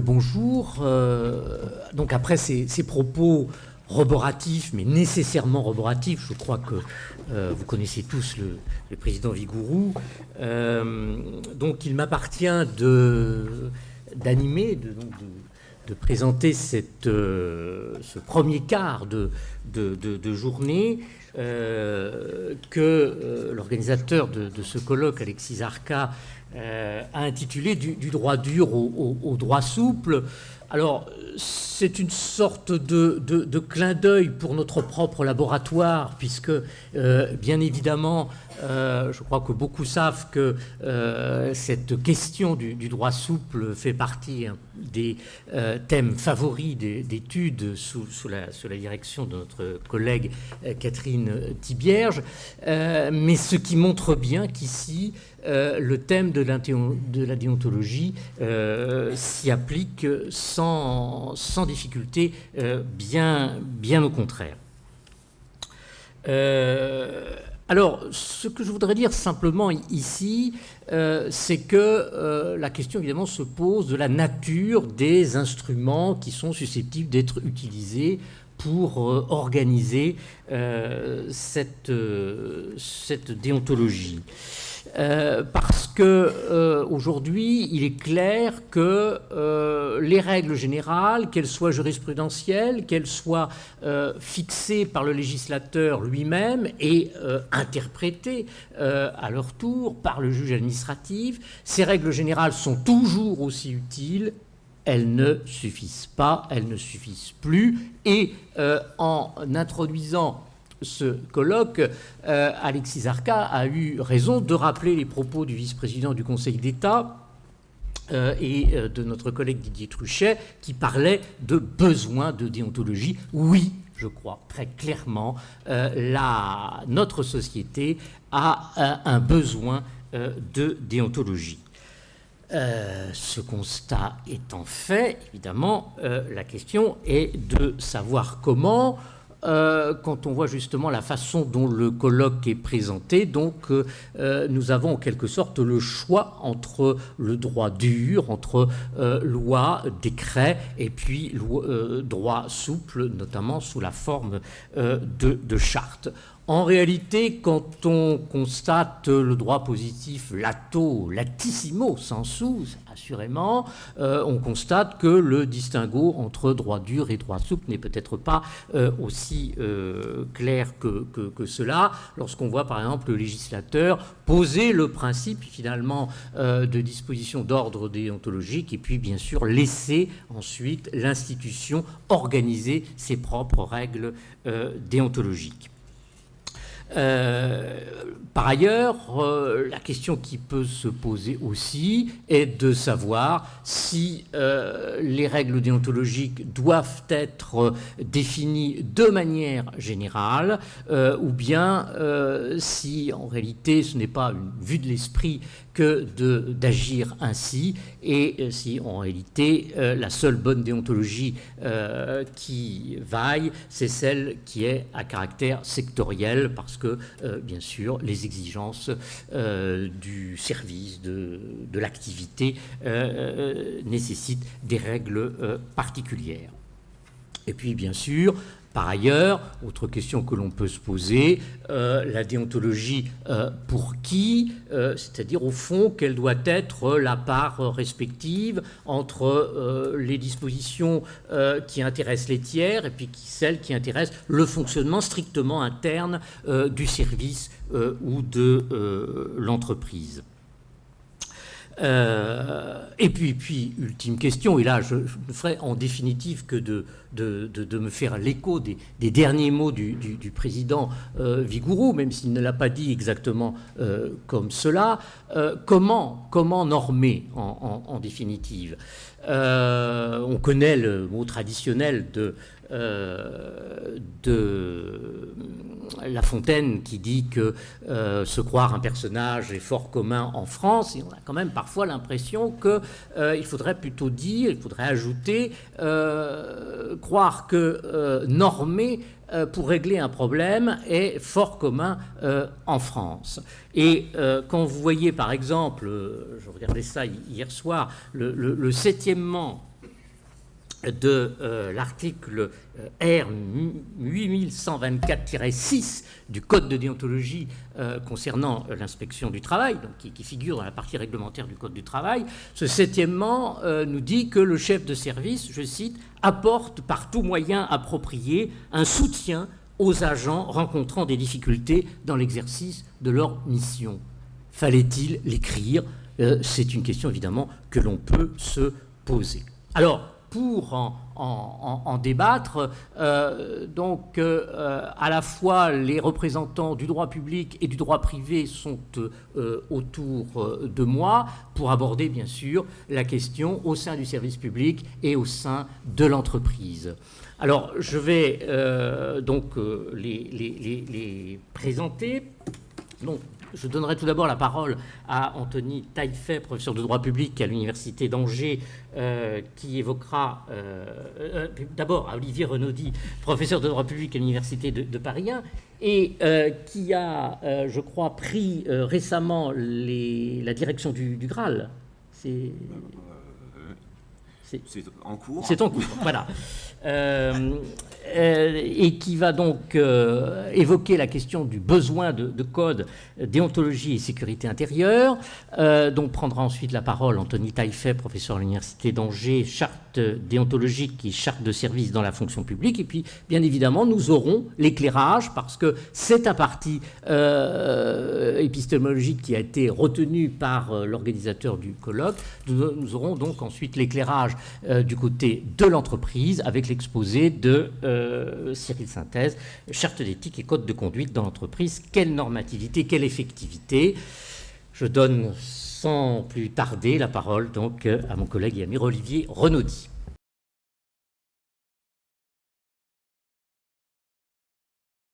Bonjour. Donc après ces propos roboratifs, mais nécessairement roboratifs, je crois que vous connaissez tous le président Vigouroux. Donc il m'appartient d'animer, de présenter ce premier quart de journée que l'organisateur de ce colloque, Alexis Zarka, a intitulé du droit dur au droit souple. Alors, c'est une sorte de clin d'œil pour notre propre laboratoire, puisque, bien évidemment, je crois que beaucoup savent que cette question du droit souple fait partie des thèmes favoris d'études sous la direction de notre collègue Catherine Thibierge, mais ce qui montre bien qu'ici, le thème de la déontologie s'y applique sans difficulté, bien au contraire. Alors, ce que je voudrais dire simplement ici, c'est que la question évidemment se pose de la nature des instruments qui sont susceptibles d'être utilisés pour organiser cette déontologie. Parce que aujourd'hui, il est clair que les règles générales, qu'elles soient jurisprudentielles, qu'elles soient fixées par le législateur lui-même et interprétées à leur tour par le juge administratif, ces règles générales sont toujours aussi utiles. Elles ne suffisent pas, elles ne suffisent plus. Et en introduisant ce colloque, Alexis Zarka a eu raison de rappeler les propos du vice-président du Conseil d'État et de notre collègue Didier Truchet, qui parlait de besoin de déontologie. Oui, je crois très clairement, notre société a un besoin de déontologie. Ce constat étant fait, évidemment, la question est de savoir comment. Quand on voit justement la façon dont le colloque est présenté, donc nous avons en quelque sorte le choix entre le droit dur, entre loi, décret, et puis droit souple, notamment sous la forme de charte. En réalité, quand on constate le droit positif lato, latissimo, sensu, assurément, on constate que le distinguo entre droit dur et droit souple n'est peut-être pas aussi clair que cela. Lorsqu'on voit par exemple le législateur poser le principe finalement de disposition d'ordre déontologique et puis bien sûr laisser ensuite l'institution organiser ses propres règles déontologiques. Par ailleurs, la question qui peut se poser aussi est de savoir si les règles déontologiques doivent être définies de manière générale ou bien si en réalité ce n'est pas une vue de l'esprit que d'agir ainsi et si en réalité la seule bonne déontologie qui vaille, c'est celle qui est à caractère sectoriel parce que bien sûr les exigences du service, de l'activité nécessitent des règles particulières. Et puis bien sûr, par ailleurs, autre question que l'on peut se poser, la déontologie pour qui, c'est-à-dire au fond, quelle doit être la part respective entre les dispositions qui intéressent les tiers et puis celles qui intéressent le fonctionnement strictement interne du service ou de l'entreprise. Et puis, ultime question, et là je ne ferai en définitive que de me faire l'écho des derniers mots du président Vigouroux, même s'il ne l'a pas dit exactement comme cela. Comment normer en définitive? On connaît le mot traditionnel de La Fontaine qui dit que se croire un personnage est fort commun en France, et on a quand même parfois l'impression qu'il faudrait plutôt dire, il faudrait ajouter croire que normer pour régler un problème est fort commun en France. Et quand vous voyez par exemple, je regardais ça hier soir, le septièmement de l'article R 8124-6 du Code de déontologie concernant l'inspection du travail, donc qui figure dans la partie réglementaire du Code du travail, ce septièmement nous dit que le chef de service, je cite, apporte par tout moyen approprié un soutien aux agents rencontrant des difficultés dans l'exercice de leur mission. Fallait-il l'écrire ? C'est une question évidemment que l'on peut se poser. Alors, pour en débattre, à la fois les représentants du droit public et du droit privé sont autour de moi pour aborder bien sûr la question au sein du service public et au sein de l'entreprise. Alors je vais les présenter. Donc, je donnerai tout d'abord la parole à Anthony Taillefer, professeur de droit public à l'Université d'Angers, qui évoquera d'abord à Olivier Renaudy, professeur de droit public à l'Université de Paris 1, et qui a, je crois, pris récemment la direction du Graal. C'est en cours. C'est en cours, voilà. Et qui va donc évoquer la question du besoin de code déontologie et sécurité intérieure. Donc prendra ensuite la parole Anthony Taillefer, professeur à l'Université d'Angers, charte déontologique qui est charte de service dans la fonction publique. Et puis, bien évidemment, nous aurons l'éclairage, parce que c'est un parti épistémologique qui a été retenu par l'organisateur du colloque. Nous aurons donc ensuite l'éclairage du côté de l'entreprise avec l'exposé de Cyril Synthèse, charte d'éthique et code de conduite dans l'entreprise. Quelle normativité, quelle effectivité. Je donne sans plus tarder la parole donc à mon collègue et ami Olivier Renaudy.